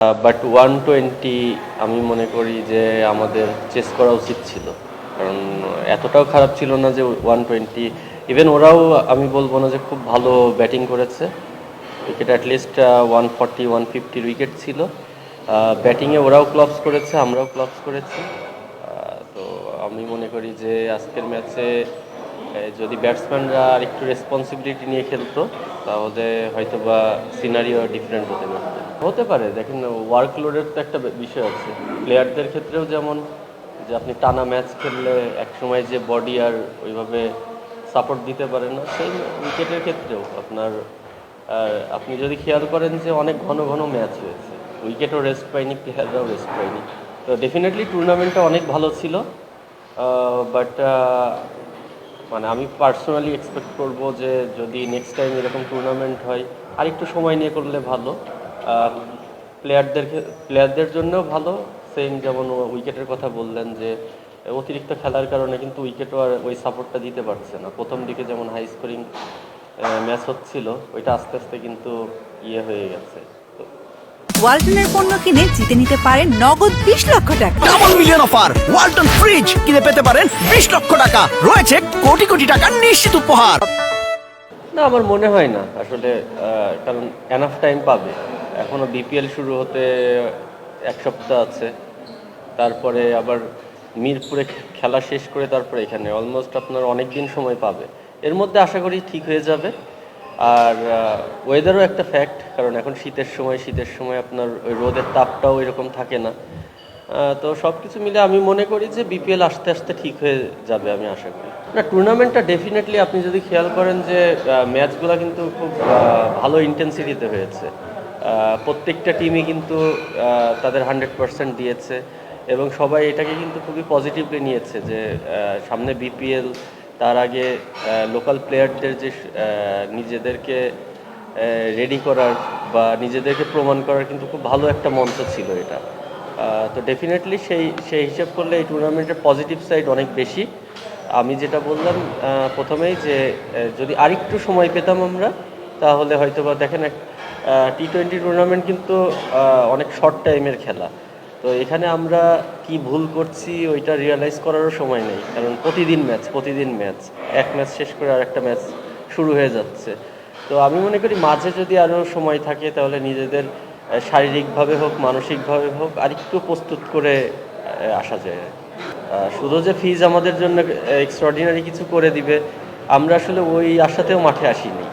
But 120 আমি মনে করি যে আমাদের চেস করা উচিত ছিল, কারণ এতটাও খারাপ ছিল না যে 120। ইভেন ওরাও আমি বলবো না যে খুব ভালো ব্যাটিং করেছে। উইকেট অ্যাটলিস্ট 140 150 উইকেট ছিল। ব্যাটিংয়ে ওরাও ক্লবস করেছে, আমরাও ক্লবস করেছি। তো আমি মনে করি যে আজকের ম্যাচে যদি ব্যাটসম্যানরা আর একটু রেসপন্সিবিলিটি নিয়ে খেলতো তাহলে হয়তো বা সিনারিও ডিফারেন্ট হতে পারে। দেখেন, ওয়ার্কলোডের তো একটা বিষয় আছে প্লেয়ারদের ক্ষেত্রেও, যেমন যে আপনি টানা ম্যাচ খেললে একসময় যে বডি আর ওইভাবে সাপোর্ট দিতে পারে না, সেই উইকেটের ক্ষেত্রেও আপনার আপনি যদি খেয়াল করেন যে অনেক ঘন ঘন ম্যাচ হয়েছে, উইকেটও রেস্ট পায়নি, প্লেয়াররাও রেস্ট পায়নি। তো ডেফিনেটলি টুর্নামেন্টটা অনেক ভালো ছিল, বাট মানে আমি পার্সোনালি এক্সপেক্ট করব যে যদি নেক্সট টাইম এরকম টুর্নামেন্ট হয় আর একটু সময় নিয়ে করলে ভালো। প্লেয়ারদের জন্যও ভালো। সেম যেমন উইকেটের কথা বললেন যে অতিরিক্ত খেলার কারণে কিন্তু উইকেটও আর ওই সাপোর্টটা দিতে পারছে না। প্রথম দিকে যেমন হাই স্কোরিং ম্যাচ হচ্ছিল, ওইটা আস্তে আস্তে কিন্তু ইয়ে হয়ে গেছে। ওয়ালটনের পণ্য কিনে জিতে নিতে পারেন নগদ 20 লক্ষ টাকা। Double million offer! Walton fridge কিনে পেতে পারেন 20 লক্ষ টাকা। রয়েছে কোটি কোটি টাকার নিশ্চিত উপহার। না, আমার মনে হয় না আসলে, কারণ এনাফ টাইম পাবে। এখনও বিপিএল শুরু হতে 1 সপ্তাহ আছে, তারপরে আবার মিরপুরে খেলা শেষ করে তারপরে এখানে অলমোস্ট আপনার অনেক দিন সময় পাবে। এর মধ্যে আশা করি ঠিক হয়ে যাবে। আর ওয়েদারও একটা ফ্যাক্ট, কারণ এখন শীতের সময় আপনার ওই রোদের তাপটাও এরকম থাকে না। তো সব কিছু মিলে আমি মনে করি যে বিপিএল আস্তে আস্তে ঠিক হয়ে যাবে, আমি আশা করি। না, টুর্নামেন্টটা ডেফিনেটলি আপনি যদি খেয়াল করেন যে ম্যাচগুলো কিন্তু খুব ভালো ইন্টেন্সিটিতে হয়েছে। প্রত্যেকটা টিমই কিন্তু তাদের 100% দিয়েছে, এবং সবাই এটাকে কিন্তু খুবই পজিটিভলি নিয়েছে যে সামনে বিপিএল, তার আগে লোকাল প্লেয়ারদের যে নিজেদেরকে রেডি করার বা নিজেদেরকে প্রমাণ করার কিন্তু খুব ভালো একটা মঞ্চ ছিল এটা। তো ডেফিনেটলি সেই হিসাব করলে এই টুর্নামেন্টের পজিটিভ সাইড অনেক বেশি। আমি যেটা বললাম প্রথমেই যে যদি আরেকটু সময় পেতাম আমরা, তাহলে হয়তো বা দেখেন টি-20 টুর্নামেন্ট কিন্তু অনেক শর্ট টাইমের খেলা। তো এখানে আমরা কি ভুল করছি ওইটা রিয়েলাইজ করারও সময় নেই, কারণ প্রতিদিন ম্যাচ, এক ম্যাচ শেষ করে আর একটা ম্যাচ শুরু হয়ে যাচ্ছে। তো আমি মনে করি মাঝে যদি আরও সময় থাকে তাহলে নিজেদের শারীরিকভাবে হোক মানসিকভাবে হোক আরেকটু প্রস্তুত করে আসা যায়। শুধু যে ফিজ আমাদের জন্য এক্সট্রাঅর্ডিনারি কিছু করে দিবে, আমরা আসলে ওই আশাতেও মাঠে আসিনি।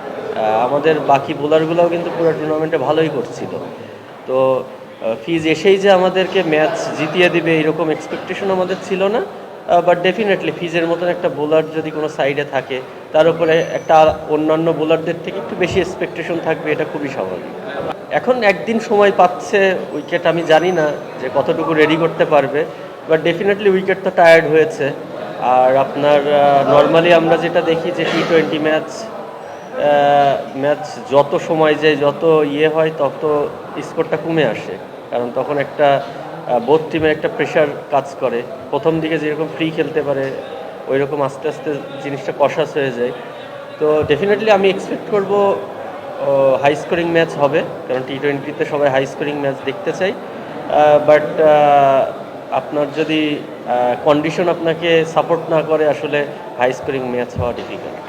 আমাদের বাকি বোলারগুলোও কিন্তু পুরো টুর্নামেন্টে ভালোই করছিল। তো ফিজ এসেই যে আমাদেরকে ম্যাচ জিতিয়ে দিবে এরকম এক্সপেকটেশন আমাদের ছিল না। বাট ডেফিনেটলি ফিজের মতন একটা বোলার যদি কোনো সাইডে থাকে, তার উপরে একটা অন্যান্য বোলারদের থেকে একটু বেশি এক্সপেকটেশন থাকবে, এটা খুবই স্বাভাবিক। এখন একদিন সময় পাচ্ছে উইকেট, আমি জানি না যে কতটুকু রেডি করতে পারবে, বাট ডেফিনেটলি উইকেট তো টায়ার্ড হয়েছে। আর আপনার নর্মালি আমরা যেটা দেখি যে টি-20 ম্যাচ যত সময় যায়, যত ইয়ে হয়, তত স্কোরটা কমে আসে, কারণ তখন একটা বোথ টিমে একটা প্রেশার কাজ করে। প্রথম দিকে যেরকম ফ্রি খেলতে পারে, ওই রকম আস্তে আস্তে জিনিসটা কষাস হয়ে যায়। তো ডেফিনেটলি আমি এক্সপেক্ট করব হাই স্কোরিং ম্যাচ হবে, কারণ টি-20তে সবাই হাই স্কোরিং ম্যাচ দেখতে চাই। বাট আপনার যদি কন্ডিশন আপনাকে সাপোর্ট না করে, আসলে হাই স্কোরিং ম্যাচ হওয়া ডিফিকাল্ট।